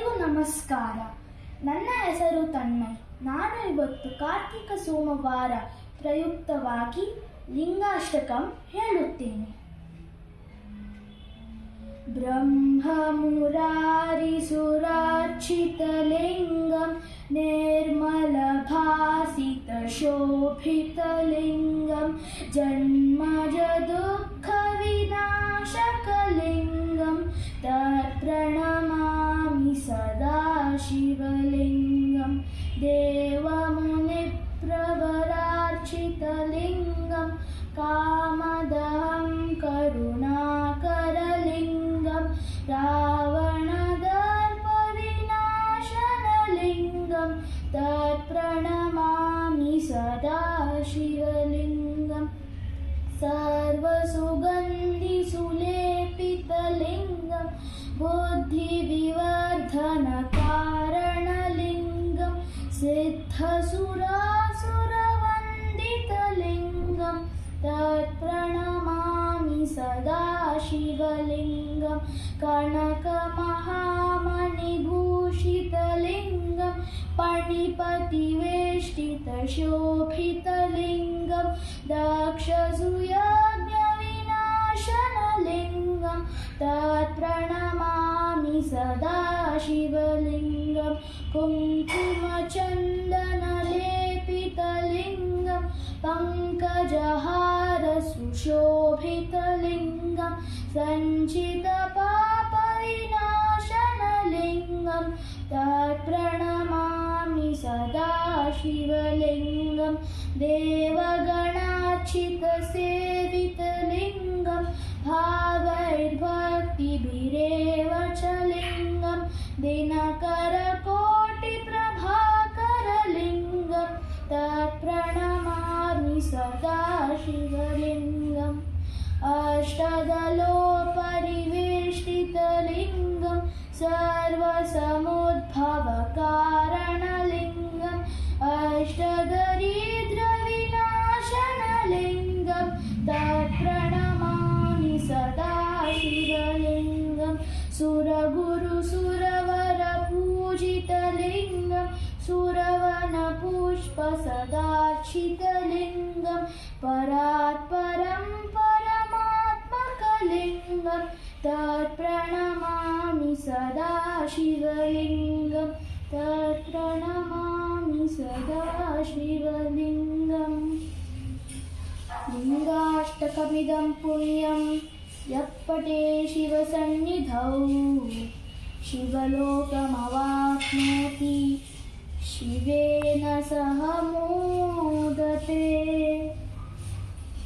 ಎಲ್ಲರಿಗೂ ನಮಸ್ಕಾರ. ನನ್ನ ಹೆಸರು ತನ್ಮಯ್. ನಾನು ಇವತ್ತು ಕಾರ್ತಿಕ ಸೋಮವಾರ ಪ್ರಯುಕ್ತವಾಗಿ ಲಿಂಗಾಷ್ಟಕಂ ಹೇಳುತ್ತೇನೆ. ಬ್ರಹ್ಮಮುರಾರಿಸುರಾರ್ಚಿತಲಿಂಗಂ ನಿರ್ಮಲಭಾಸಿತಶೋಭಿತಲಿಂಗಂ ಜನ್ಮಜ ದುಃಖವಿನಾಶಕಲಿಂಗಂ ತತ್ಪ್ರಣಮಾಮಿ ಸದಾ ಶಿವಲಿಂಗಂ ದೇವಮುನಿಪ್ರವರಾರ್ಚಿತಲಿಂಗಂ ಕಾಮದಹಂ ಕರುಣಾಕರಲಿಂಗಂ ರಾವಣದರ್ಪವಿನಾಶನಲಿಂಗಂ ತತ್ಪ್ರಣಮಾಮಿ ಸದಾ ಶಿವಲಿಂಗಂ ಸರ್ವಸುಗಂಧಿಸುಲೇಪಿತಲಿಂಗಂ ಬುದ್ಧಿವಿವರ್ಧನಕಾರಣಲಿಂಗಂ ಸಿದ್ಧಸುರಾಸುರವಂದಿತಲಿಂಗಂ ತತ್ಪ್ರಣಮಾಮಿ ಸದಾ ಶಿವಲಿಂಗಂ ಕನಕಮಹಾಮಣಿಭೂಷಿತಲಿಂಗಂ ಪಣಿಪತಿವೇಷ್ಟಿತಶೋಭಿತಲಿಂಗಂ ದಕ್ಷಸುಯಜ್ಞವಿನಾಶನಲಿಂಗಂ ತತ್ಪ್ರಣಮಾಮಿ ಸದಾ ಶಿವಲಿಂಗಂ ಕುಂಕುಮಚಂದನಲೇಪಿತಲಿಂಗಂ ಪಂಕಜಹಾರಸುಶೋಭಿತಲಿಂಗಂ ಸಂಚಿತಪಾಪವಿನಾಶನಲಿಂಗಂ ತತ್ಪ್ರಣಮಾಮಿ ಸದಾ ಶಿವಲಿಂಗಂ ದೇವಗಣಾರ್ಚಿತಸೇವಿತಲಿಂಗಂ ಭಾವೈರ್ಭಕ್ತಿಭಿರೇವ ಚ ಲಿಂಗಂ ದಿನಕರಕೋಟಿಪ್ರಭಾಕರಲಿಂಗಂ ತತ್ಪ್ರಣಮಾಮಿ ಸದಾ ಶಿವಲಿಂಗಂ ಅಷ್ಟದಲೋಪರಿವೇಷ್ಟಿತಲಿಂಗಂ ಸರ್ವಸಮುದ್ಭವಕಾರಣಲಿಂಗಂ ಅಷ್ಟದರಿದ್ರವಿನಾಶನಲಿಂಗಂ ತತ್ಪ್ರಣಮಾಮಿ ಸದಾ ಶಿವಲಿಂಗಂ ಸುರಗುರುಸುರವರಪೂಜಿತಲಿಂಗಂ ಸುರವನಪುಷ್ಪಸದಾರ್ಚಿತಲಿಂಗಂ ಪರಾತ್ಪರಂ ಪರಮಾತ್ಮಕಲಿಂಗಂ ತತ್ಪ್ರಣಮಾಮಿ ಸದಾ ಶಿವಲಿಂಗಂ ತತ್ಪ್ರಣಮಾಮಿ ಸದಾ ಶಿವಲಿಂಗಂ ಲಿಂಗಾಷ್ಟಕಮಿದಂ ಪುಣ್ಯಂ ಯಃ ಪಠೇ ಶಿವಸನ್ನಿಧೌ ಶಿವಲೋಕಮವಾಪ್ನೋತಿ ಶಿವೇನ ಸಹ ಮೋದತೆ.